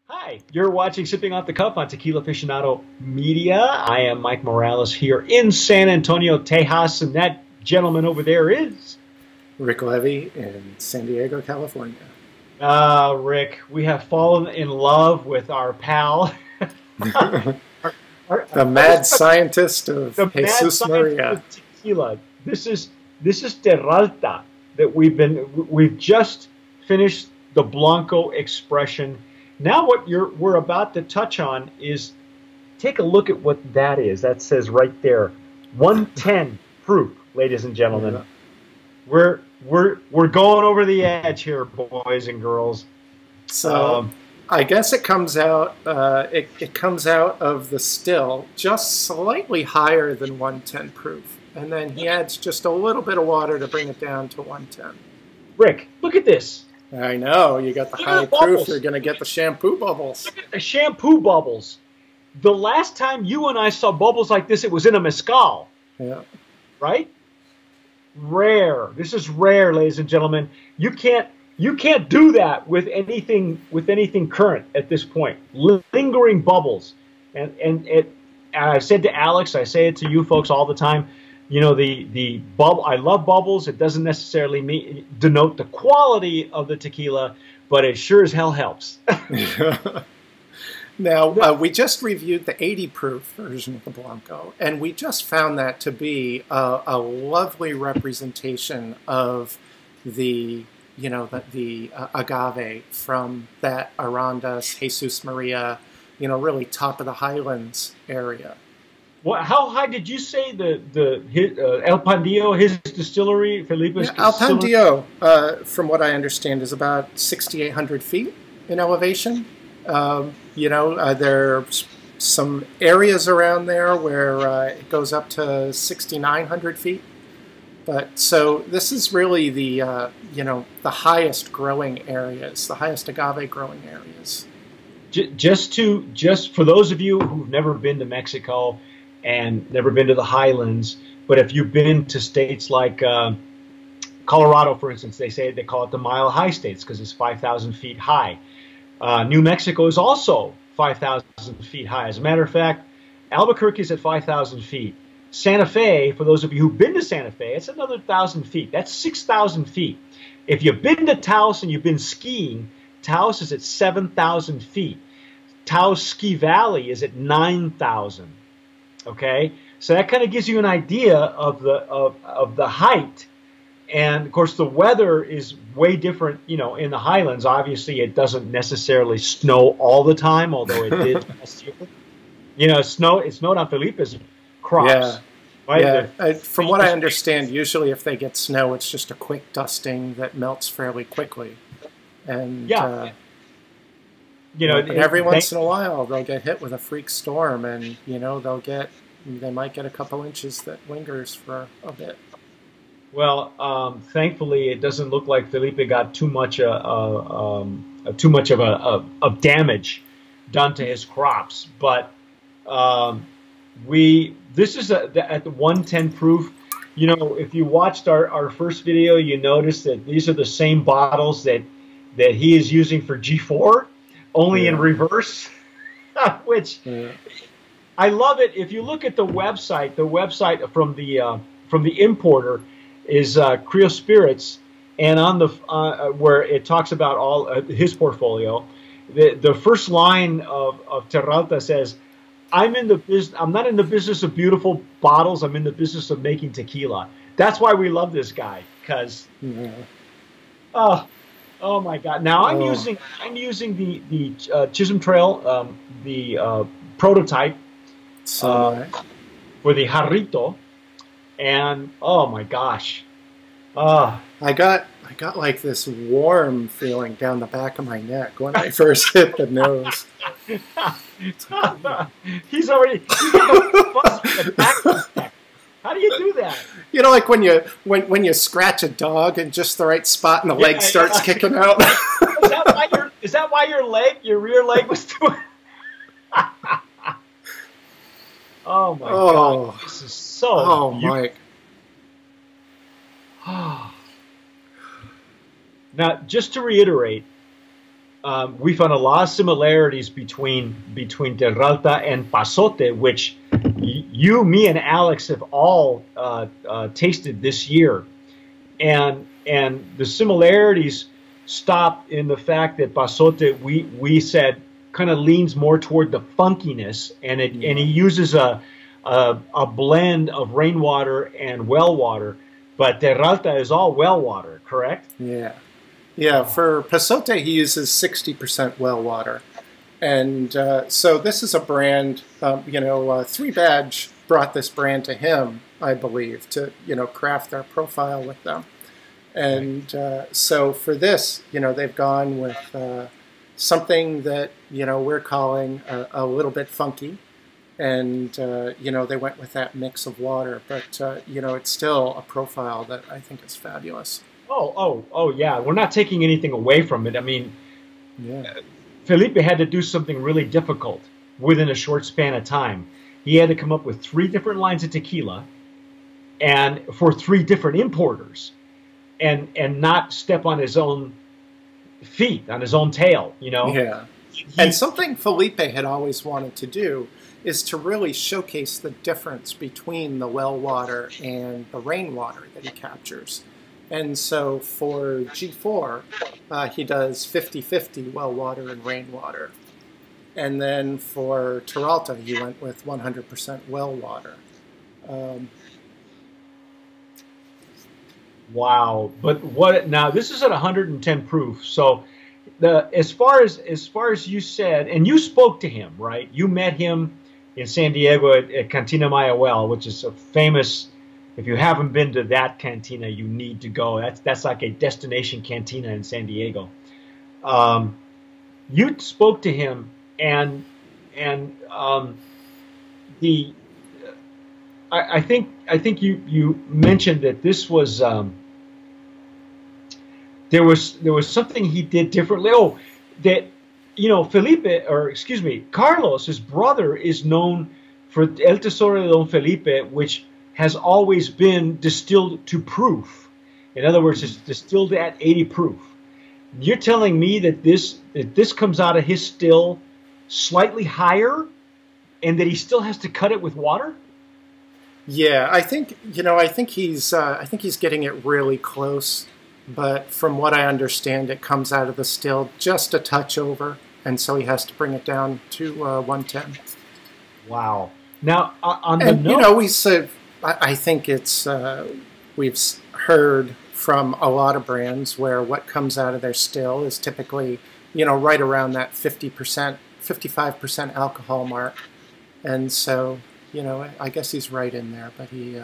Hi, you're watching Sipping Off the Cuff on Tequila Aficionado Media. I am Mike Morales here in San Antonio, Tejas, and that gentleman over there is... Rick Levy in San Diego, California. Rick, we have fallen in love with our pal. The mad scientist of the Jesus mad Maria. Scientist of tequila. This is Terralta that we've just finished the Blanco expression. Now what we're about to touch on is, take a look at what that is. That says right there, 110 proof, ladies and gentlemen. Yeah. We're going over the edge here, boys and girls. So I guess it comes out it comes out of the still just slightly higher than 110 proof, and then he adds just a little bit of water to bring it down to 110. Rick, look at this. I know, you got the high proof, you're going to get the shampoo bubbles. Look at the shampoo bubbles. The last time you and I saw bubbles like this, it was in a mezcal. Yeah. Right? Rare. This is rare, ladies and gentlemen. You can't do that with anything current at this point. Lingering bubbles. And I said to Alex, I say it to you folks all the time, you know, the bubble. I love bubbles. It doesn't necessarily denote the quality of the tequila, but it sure as hell helps. Now, we just reviewed the 80 proof version of the Blanco, and we just found that to be a lovely representation of the, you know, the agave from that Arandas, Jesus Maria, you know, really top of the highlands area. Well, how high did you say El Pandillo, his distillery, Felipe's El Pandillo, from what I understand, is about 6,800 feet in elevation. You know, there's some areas around there where it goes up to 6,900 feet. But so this is really the you know, the highest growing areas, the highest agave growing areas. Just for those of you who've never been to Mexico and never been to the highlands, but if you've been to states like Colorado, for instance, they call it the Mile High States because it's 5,000 feet high. New Mexico is also 5,000 feet high. As a matter of fact, Albuquerque is at 5,000 feet. Santa Fe, for those of you who've been to Santa Fe, it's another 1,000 feet. That's 6,000 feet. If you've been to Taos and you've been skiing, Taos is at 7,000 feet. Taos Ski Valley is at 9,000. Okay, so that kind of gives you an idea of the height. And of course, the weather is way different. You know, in the highlands, obviously, it doesn't necessarily snow all the time, although it did last year. You know, it snowed on Felipe's crops. Yeah. Right? Yeah. From what I understand, usually if they get snow, it's just a quick dusting that melts fairly quickly. And yeah. You know, every once in a while they'll get hit with a freak storm, and you know they might get a couple inches that lingers for a bit. Well, thankfully, it doesn't look like Felipe got too much of damage done to his crops. But this is at the 110 proof. You know, if you watched our first video, you noticed that these are the same bottles that he is using for G4, only in reverse. Which I love it. If you look at the website from the importer is Creo Spirits, and on the where it talks about all his portfolio, the first line of Terralta says, I'm not in the business of beautiful bottles. I'm in the business of making tequila. That's why we love this guy, because oh my God! Now I'm using the Chisholm Trail, the prototype for the Jarrito. And oh my gosh, I got like this warm feeling down the back of my neck when I first hit the nose. He's already the back of his neck. How do you do that? You know, like when you scratch a dog in just the right spot and the leg starts kicking out. Is that why your rear leg was doing? Oh my God, this is so Mike. Now, just to reiterate, we found a lot of similarities between Terralta and Pasote, which you, me, and Alex have all tasted this year, and the similarities stop in the fact that Pasote, we said, kind of leans more toward the funkiness, and he uses a blend of rainwater and well water, but Terralta is all well water, correct? Yeah. Yeah, for Pasote, he uses 60% well water. And so this is a brand, Three Badge brought this brand to him, I believe, to, craft their profile with them. And so for this, they've gone with something that, we're calling a little bit funky. And, they went with that mix of water. But, it's still a profile that I think is fabulous. Oh, yeah. We're not taking anything away from it. I mean, Felipe had to do something really difficult within a short span of time. He had to come up with 3 different lines of tequila, and for 3 different importers, and not step on his own feet, on his own tail. Yeah. And something Felipe had always wanted to do is to really showcase the difference between the well water and the rainwater that he captures. And so for G4, he does 50-50 well water and rainwater. And then for Terralta, he went with 100% well water. Wow! But what now? This is at 110 proof. So, as far as you said, and you spoke to him, right? You met him in San Diego at Cantina Mayahuel, which is a famous. If you haven't been to that cantina, you need to go. That's like a destination cantina in San Diego. You spoke to him, and I think you mentioned that this was there was something he did differently. Oh, that Carlos, his brother, is known for El Tesoro de Don Felipe, which has always been distilled to proof. In other words, it's distilled at 80 proof. You're telling me that this comes out of his still slightly higher, and that he still has to cut it with water? Yeah, I think he's getting it really close, but from what I understand, it comes out of the still just a touch over, and so he has to bring it down to 110. Wow. Now on the note, we said. I think we've heard from a lot of brands where what comes out of their still is typically, right around that 50%, 55% alcohol mark. And so, I guess he's right in there, but he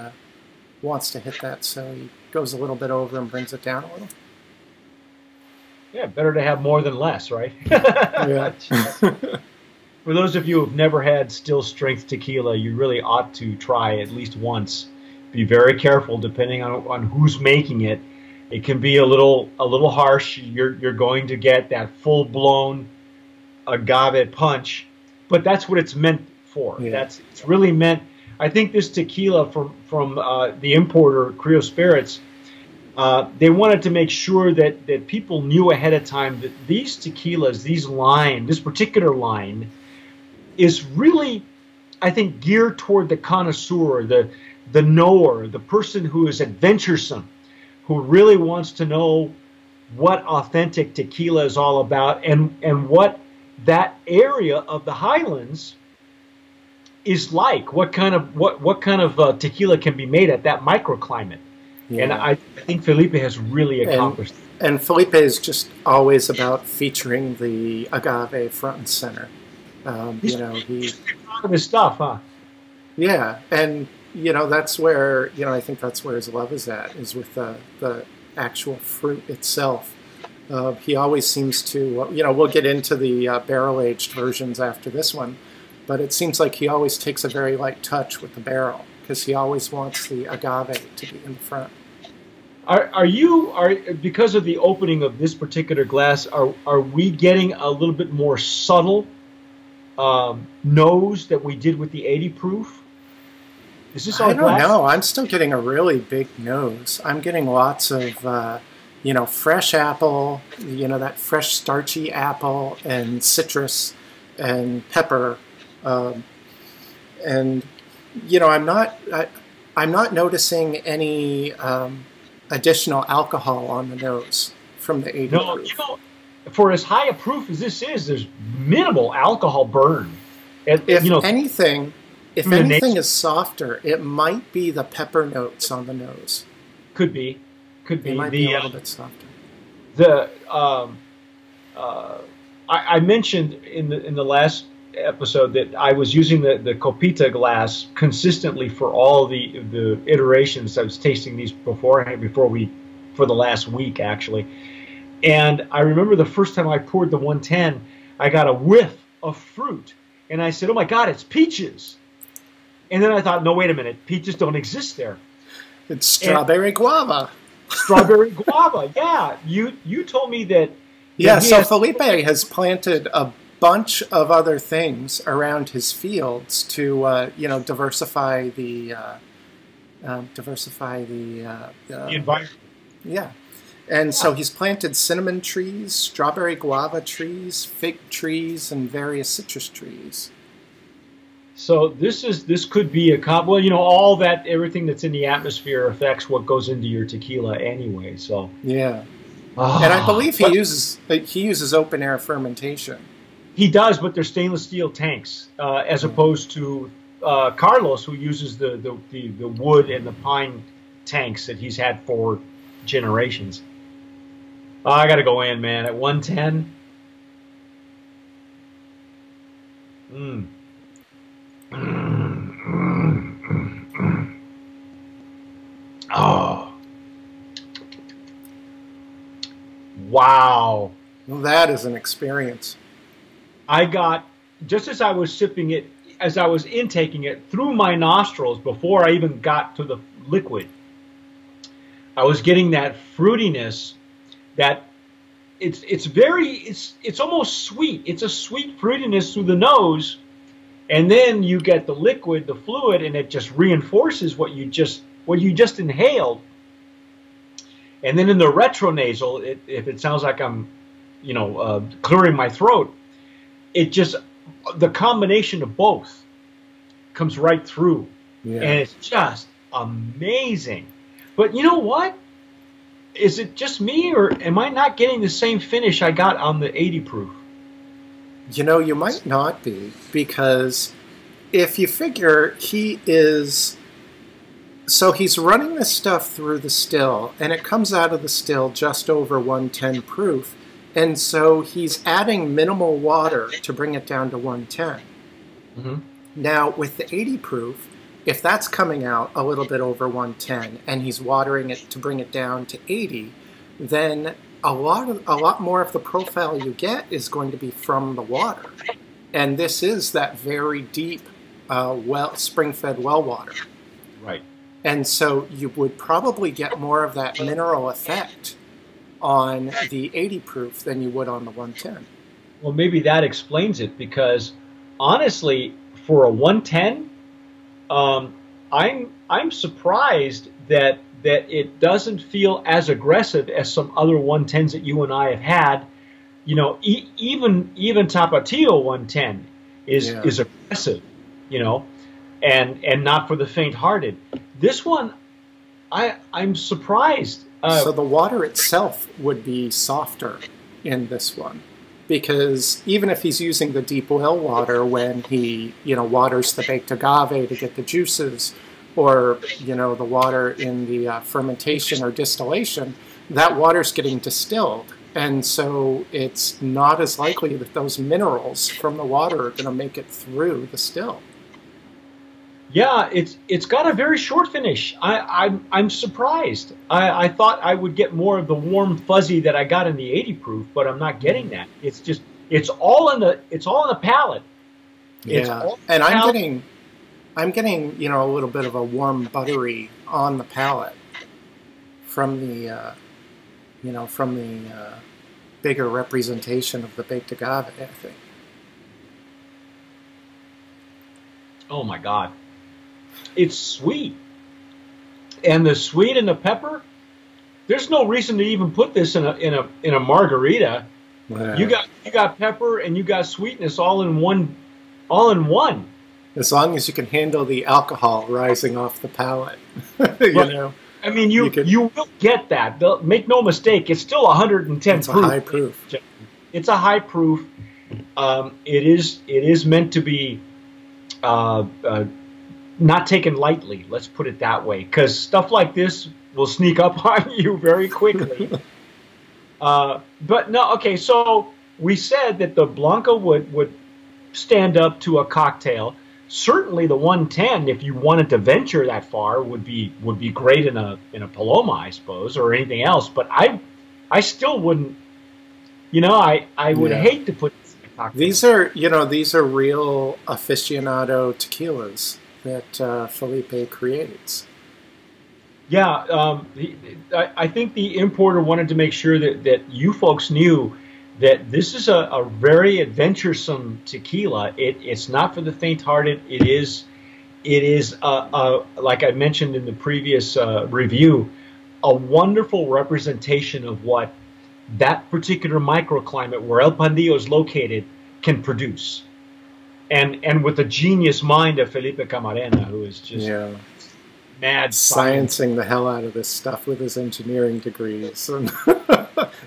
wants to hit that, so he goes a little bit over and brings it down a little. Yeah, better to have more than less, right? Yeah. For those of you who've never had still strength tequila, you really ought to try at least once. Be very careful, depending on who's making it. It can be a little harsh. You're going to get that full blown agave punch, but that's what it's meant for. Yeah. It's really meant. I think this tequila from the importer Creo Spirits, they wanted to make sure that people knew ahead of time that these tequilas, this particular line, is really, I think, geared toward the connoisseur, the knower, the person who is adventuresome, who really wants to know what authentic tequila is all about, and what that area of the Highlands is like. What kind of tequila can be made at that microclimate? Yeah. And I think Felipe has really accomplished. And Felipe is just always about featuring the agave front and center. He's proud of his stuff, huh? Yeah, and that's where I think that's where his love is at, is with the actual fruit itself. He always seems to, we'll get into the barrel-aged versions after this one, but it seems like he always takes a very light touch with the barrel, because he always wants the agave to be in the front. Because of the opening of this particular glass, are we getting a little bit more subtle nose that we did with the 80 proof? Is this all glass? I don't know. I'm still getting a really big nose. I'm getting lots of, fresh apple, that fresh starchy apple and citrus and pepper, and I'm not noticing any additional alcohol on the nose from the 80 No, proof. For as high a proof as this is, there's minimal alcohol burn. If anything is softer, it might be the pepper notes on the nose. Could be. They might be a little bit softer. I mentioned in the last episode that I was using the Copita glass consistently for all the iterations. I was tasting these for the last week actually, and I remember the first time I poured the 110, I got a whiff of fruit, and I said, "Oh my God, it's peaches!" And then I thought, "No, wait a minute, peaches don't exist there. It's strawberry guava." Strawberry guava, yeah. You told me that. Yeah, so Felipe has planted a bunch of other things around his fields to diversify the environment. Yeah, and so he's planted cinnamon trees, strawberry guava trees, fig trees, and various citrus trees. So this could be all that, everything that's in the atmosphere affects what goes into your tequila anyway. So yeah, and I believe he uses open air fermentation. He does, but they're stainless steel tanks, as opposed to Carlos, who uses the wood and the pine tanks that he's had for generations. I got to go in, man, at 110. Oh. Wow. Well, that is an experience. I got, just as I was sipping it, as I was intaking it through my nostrils before I even got to the liquid, I was getting that fruitiness that it's almost sweet. It's a sweet fruitiness through the nose. And then you get the liquid, the fluid, and it just reinforces what you just inhaled. And then in the retronasal, if it sounds like I'm, clearing my throat, the combination of both comes right through. Yeah. And it's just amazing. But you know what? Is it just me, or am I not getting the same finish I got on the 80 proof? You might not be, because if you figure he's running this stuff through the still, and it comes out of the still just over 110 proof, and so he's adding minimal water to bring it down to 110. Mm-hmm. Now, with the 80 proof, if that's coming out a little bit over 110, and he's watering it to bring it down to 80, then a lot more of the profile you get is going to be from the water. And this is that very deep spring-fed well water. Right. And so you would probably get more of that mineral effect on the 80 proof than you would on the 110. Well, maybe that explains it, because honestly, for a 110, I'm surprised that it doesn't feel as aggressive as some other 110s that you and I have had. Even Tapatio 110 is aggressive, and not for the faint-hearted. This one, I'm surprised. So the water itself would be softer in this one, because even if he's using the deep well water when he, waters the baked agave to get the juices, or, the water in the fermentation or distillation, that water's getting distilled. And so it's not as likely that those minerals from the water are going to make it through the still. Yeah, it's got a very short finish. I'm surprised. I thought I would get more of the warm fuzzy that I got in the 80 proof, but I'm not getting that. It's all in the palate. Yeah, and I'm getting a little bit of a warm buttery on the palate from the bigger representation of the baked agave, I think. Oh my God. It's sweet. And the sweet and the pepper, there's no reason to even put this in a margarita. Wow. You got pepper and you got sweetness all in one. All in one. As long as you can handle the alcohol rising off the palate, you know. I mean, you will get that. Make no mistake, it's still 110 it's proof. A high proof. It's a high proof. It is meant to be not taken lightly. Let's put it that way, because stuff like this will sneak up on you very quickly. But no, okay. So we said that the Blanco would stand up to a cocktail. Certainly, the 110, if you wanted to venture that far, would be great in a Paloma, I suppose, or anything else. But I still wouldn't. You know, I would hate to put this in a cocktail. These are real aficionado tequilas that Felipe creates. Yeah, I think the importer wanted to make sure that you folks knew that this is a very adventuresome tequila. It's not for the faint-hearted. It is like I mentioned in the previous review, a wonderful representation of what that particular microclimate where El Pandillo is located can produce. And with the genius mind of Felipe Camarena, who is just mad sciencing the hell out of this stuff with his engineering degrees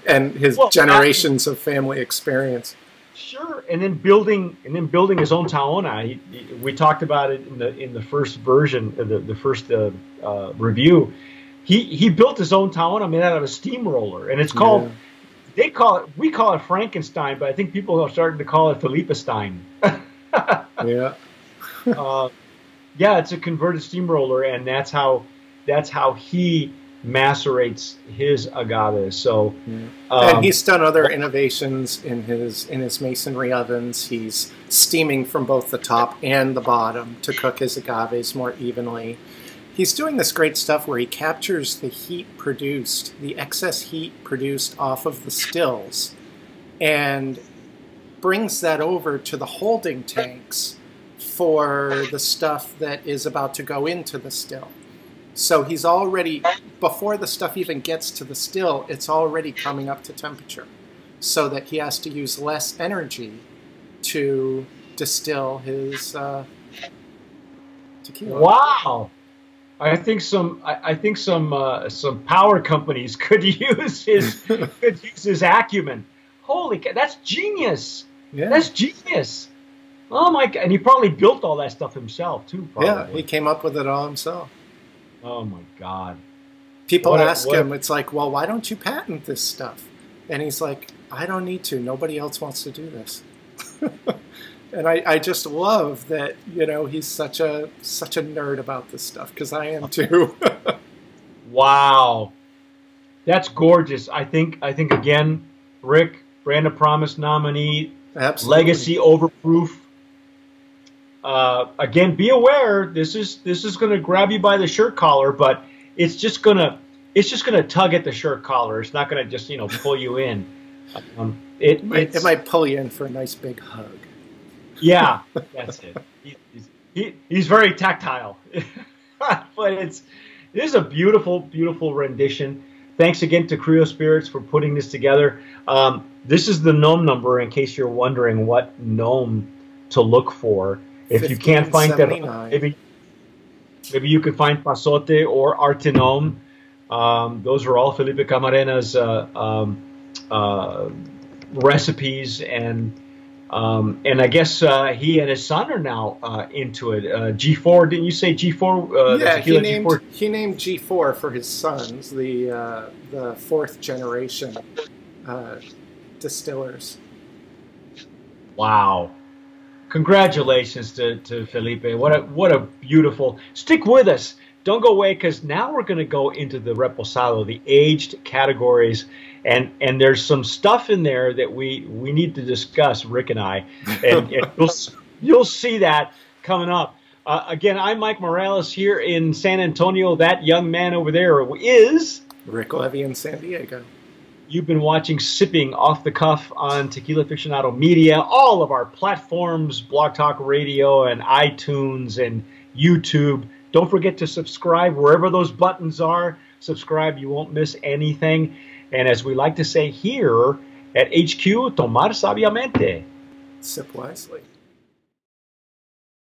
and his generations of family experience. Sure, and then building his own Taona. We talked about it in the first version, the first review. He built his own Taona made out of a steamroller, and it's called. We call it Frankenstein, but I think people are starting to call it Felipe Stein. Yeah, it's a converted steamroller, and that's how he macerates his agaves. So, and he's done other innovations in his masonry ovens. He's steaming from both the top and the bottom to cook his agaves more evenly. He's doing this great stuff where he captures the heat produced, the excess heat produced off of the stills, and brings that over to the holding tanks for the stuff that is about to go into the still. So he's already, before the stuff even gets to the still, it's already coming up to temperature, so that he has to use less energy to distill his tequila. Wow. I think some power companies could use his acumen. Holy cow, that's genius. Yeah. That's genius. Oh my God. And he probably built all that stuff himself too, probably. Yeah, he came up with it all himself. Oh my God. People ask him, it's like, well, why don't you patent this stuff? And he's like, I don't need to. Nobody else wants to do this. And I just love that, he's such a nerd about this stuff, because I am too. Wow. That's gorgeous. I think again, Rick, Brand of Promise nominee, absolutely. Legacy Overproof. Again, be aware, this is going to grab you by the shirt collar, but it's just going to tug at the shirt collar. It's not going to just, pull you in. It might pull you in for a nice big hug. Yeah, that's it. He's very tactile, but it is a beautiful, beautiful rendition. Thanks again to Creo Spirits for putting this together. This is the gnome number, in case you're wondering what gnome to look for. If you can't find that, maybe you can find Pasote or Artenome. Those are all Felipe Camarena's recipes, and I guess he and his son are now into it. G4, didn't you say G4? Yeah, he named G4 for his sons, the fourth generation distillers. Wow. Congratulations to Felipe. What a beautiful. Stick with us. Don't go away, because now we're going to go into the reposado, the aged categories, and there's some stuff in there that we need to discuss, Rick and I, and you'll see that coming up. Again, I'm Mike Morales here in San Antonio. That young man over there is Rick Levy in San Diego. You've been watching Sipping Off the Cuff on Tequila Aficionado Media, all of our platforms, Blog Talk Radio and iTunes and YouTube. Don't forget to subscribe wherever those buttons are. subscribe. You won't miss anything. And as we like to say here at HQ, tomar sabiamente. Sip wisely.